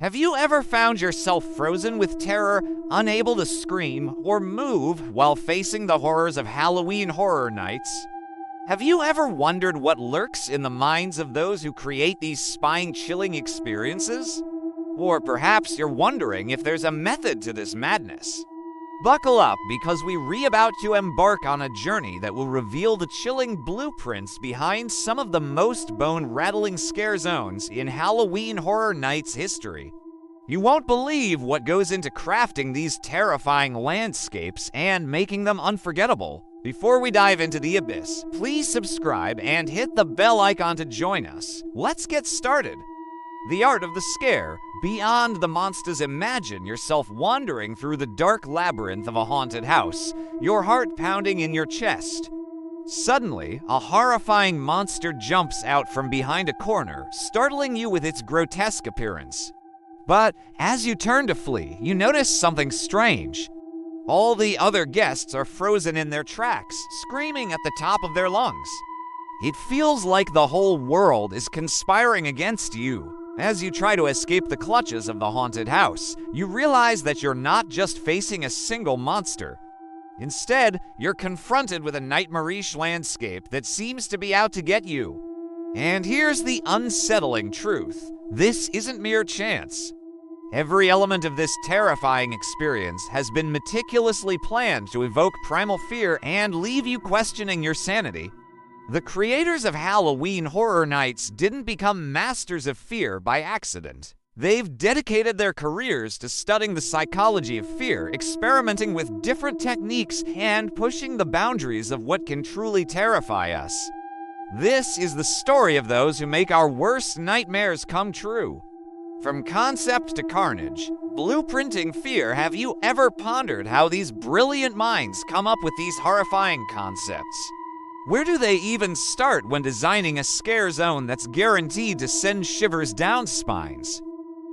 Have you ever found yourself frozen with terror, unable to scream or move while facing the horrors of Halloween Horror Nights? Have you ever wondered what lurks in the minds of those who create these spine-chilling experiences? Or perhaps you're wondering if there's a method to this madness. Buckle up, because we're about to embark on a journey that will reveal the chilling blueprints behind some of the most bone-rattling scare zones in Halloween Horror Nights history. You won't believe what goes into crafting these terrifying landscapes and making them unforgettable. Before we dive into the abyss, please subscribe and hit the bell icon to join us. Let's get started. The art of the scare. Beyond the monsters, imagine yourself wandering through the dark labyrinth of a haunted house, your heart pounding in your chest. Suddenly, a horrifying monster jumps out from behind a corner, startling you with its grotesque appearance. But as you turn to flee, you notice something strange. All the other guests are frozen in their tracks, screaming at the top of their lungs. It feels like the whole world is conspiring against you. As you try to escape the clutches of the haunted house, you realize that you're not just facing a single monster. Instead, you're confronted with a nightmarish landscape that seems to be out to get you. And here's the unsettling truth. This isn't mere chance. Every element of this terrifying experience has been meticulously planned to evoke primal fear and leave you questioning your sanity. The creators of Halloween Horror Nights didn't become masters of fear by accident. They've dedicated their careers to studying the psychology of fear, experimenting with different techniques, and pushing the boundaries of what can truly terrify us. This is the story of those who make our worst nightmares come true. From concept to carnage, blueprinting fear. Have you ever pondered how these brilliant minds come up with these horrifying concepts? Where do they even start when designing a scare zone that's guaranteed to send shivers down spines?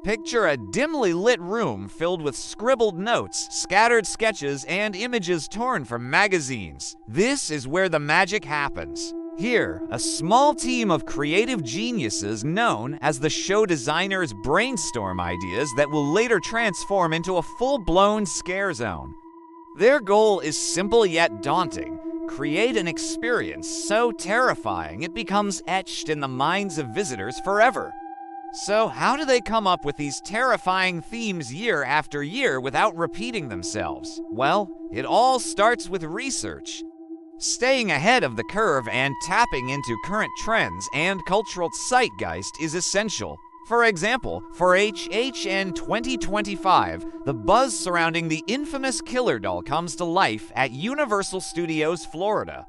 Picture a dimly lit room filled with scribbled notes, scattered sketches, and images torn from magazines. This is where the magic happens. Here, a small team of creative geniuses known as the show designers brainstorm ideas that will later transform into a full-blown scare zone. Their goal is simple yet daunting. Create an experience so terrifying it becomes etched in the minds of visitors forever. So how do they come up with these terrifying themes year after year without repeating themselves? Well, it all starts with research. Staying ahead of the curve and tapping into current trends and cultural zeitgeist is essential. For example, for HHN 2025, the buzz surrounding the infamous killer doll comes to life at Universal Studios, Florida.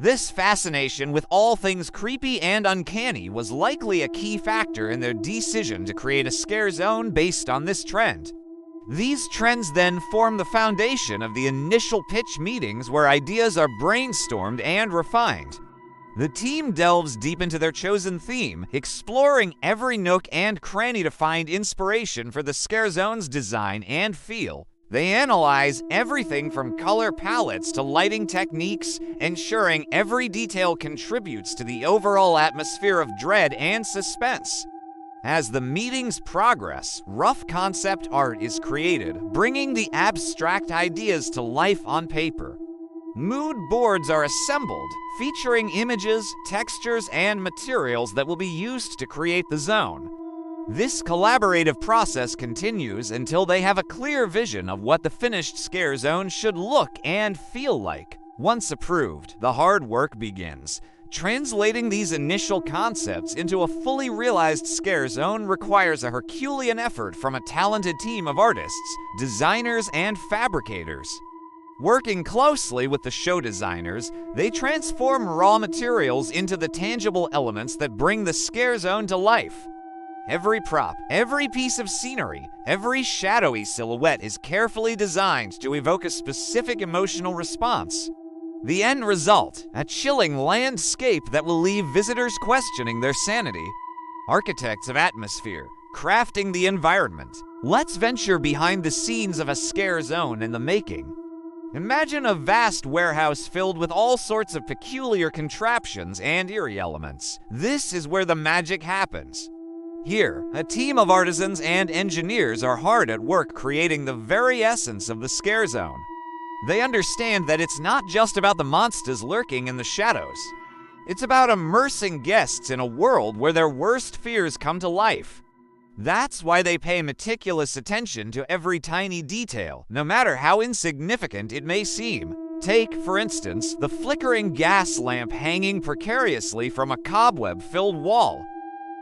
This fascination with all things creepy and uncanny was likely a key factor in their decision to create a scare zone based on this trend. These trends then form the foundation of the initial pitch meetings where ideas are brainstormed and refined. The team delves deep into their chosen theme, exploring every nook and cranny to find inspiration for the scare zone's design and feel. They analyze everything from color palettes to lighting techniques, ensuring every detail contributes to the overall atmosphere of dread and suspense. As the meetings progress, rough concept art is created, bringing the abstract ideas to life on paper. Mood boards are assembled, featuring images, textures, and materials that will be used to create the zone. This collaborative process continues until they have a clear vision of what the finished scare zone should look and feel like. Once approved, the hard work begins. Translating these initial concepts into a fully realized scare zone requires a Herculean effort from a talented team of artists, designers, and fabricators. Working closely with the show designers, they transform raw materials into the tangible elements that bring the scare zone to life. Every prop, every piece of scenery, every shadowy silhouette is carefully designed to evoke a specific emotional response. The end result, a chilling landscape that will leave visitors questioning their sanity. Architects of atmosphere, crafting the environment. Let's venture behind the scenes of a scare zone in the making. Imagine a vast warehouse filled with all sorts of peculiar contraptions and eerie elements. This is where the magic happens. Here, a team of artisans and engineers are hard at work creating the very essence of the scare zone. They understand that it's not just about the monsters lurking in the shadows. It's about immersing guests in a world where their worst fears come to life. That's why they pay meticulous attention to every tiny detail, no matter how insignificant it may seem. Take, for instance, the flickering gas lamp hanging precariously from a cobweb-filled wall.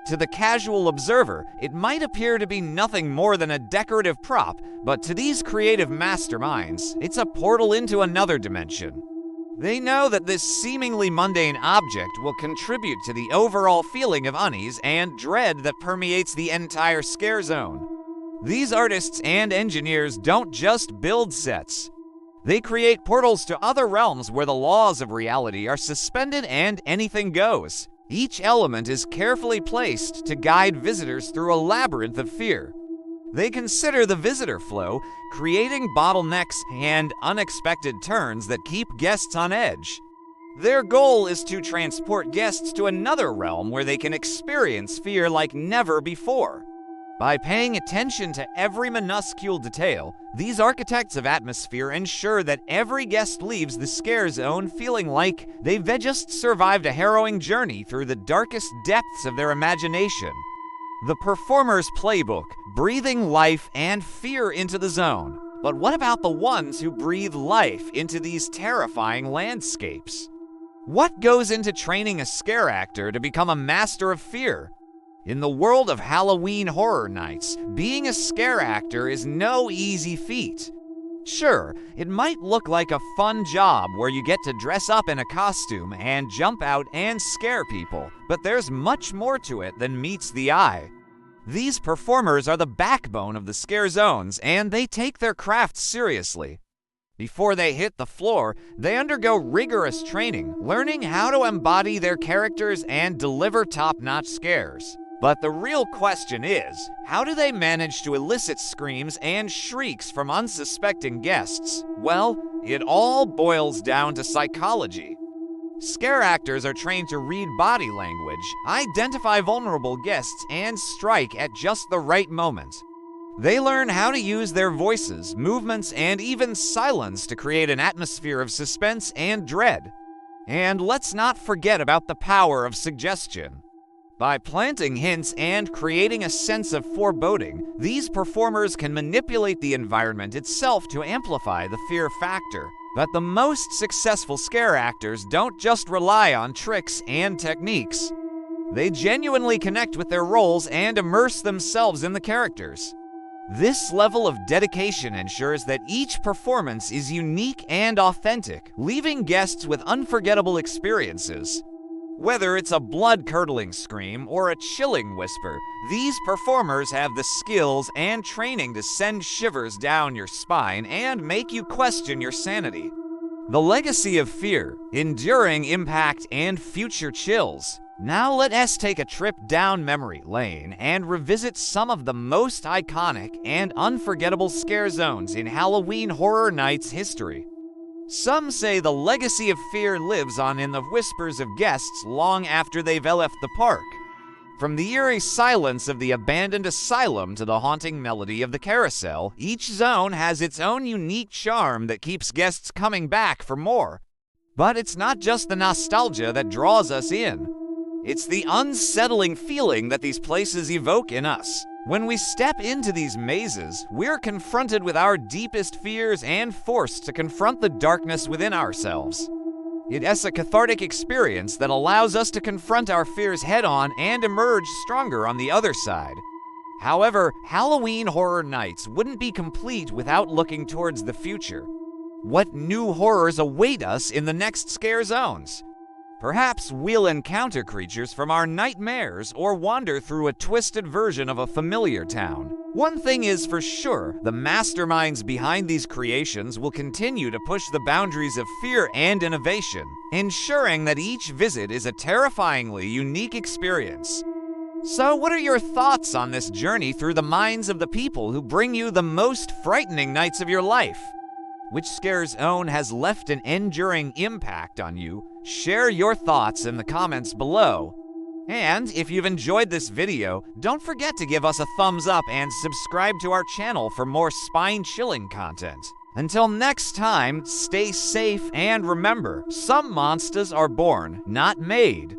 To the casual observer, it might appear to be nothing more than a decorative prop, but to these creative masterminds, it's a portal into another dimension. They know that this seemingly mundane object will contribute to the overall feeling of unease and dread that permeates the entire scare zone. These artists and engineers don't just build sets. They create portals to other realms where the laws of reality are suspended and anything goes. Each element is carefully placed to guide visitors through a labyrinth of fear. They consider the visitor flow, creating bottlenecks and unexpected turns that keep guests on edge. Their goal is to transport guests to another realm where they can experience fear like never before. By paying attention to every minuscule detail, these architects of atmosphere ensure that every guest leaves the scare zone feeling like they've just survived a harrowing journey through the darkest depths of their imagination. The performer's playbook, breathing life and fear into the zone. But what about the ones who breathe life into these terrifying landscapes? What goes into training a scare actor to become a master of fear? In the world of Halloween Horror Nights, being a scare actor is no easy feat. Sure, it might look like a fun job where you get to dress up in a costume and jump out and scare people, but there's much more to it than meets the eye. These performers are the backbone of the scare zones, and they take their craft seriously. Before they hit the floor, they undergo rigorous training, learning how to embody their characters and deliver top-notch scares. But the real question is, how do they manage to elicit screams and shrieks from unsuspecting guests? Well, it all boils down to psychology. Scare actors are trained to read body language, identify vulnerable guests, and strike at just the right moment. They learn how to use their voices, movements, and even silence to create an atmosphere of suspense and dread. And let's not forget about the power of suggestion. By planting hints and creating a sense of foreboding, these performers can manipulate the environment itself to amplify the fear factor. But the most successful scare actors don't just rely on tricks and techniques. They genuinely connect with their roles and immerse themselves in the characters. This level of dedication ensures that each performance is unique and authentic, leaving guests with unforgettable experiences. Whether it's a blood-curdling scream or a chilling whisper, these performers have the skills and training to send shivers down your spine and make you question your sanity. The legacy of fear, enduring impact, and future chills. Now let us take a trip down memory lane and revisit some of the most iconic and unforgettable scare zones in Halloween Horror Nights history. Some say the legacy of fear lives on in the whispers of guests long after they've left the park. From the eerie silence of the abandoned asylum to the haunting melody of the carousel, each zone has its own unique charm that keeps guests coming back for more. But it's not just the nostalgia that draws us in. It's the unsettling feeling that these places evoke in us. When we step into these mazes, we're confronted with our deepest fears and forced to confront the darkness within ourselves. It is a cathartic experience that allows us to confront our fears head-on and emerge stronger on the other side. However, Halloween Horror Nights wouldn't be complete without looking towards the future. What new horrors await us in the next scare zones? Perhaps we'll encounter creatures from our nightmares or wander through a twisted version of a familiar town. One thing is for sure, the masterminds behind these creations will continue to push the boundaries of fear and innovation, ensuring that each visit is a terrifyingly unique experience. So what are your thoughts on this journey through the minds of the people who bring you the most frightening nights of your life? Which scare zone has left an enduring impact on you? Share your thoughts in the comments below. And if you've enjoyed this video, don't forget to give us a thumbs up and subscribe to our channel for more spine-chilling content. Until next time, stay safe and remember, some monsters are born, not made.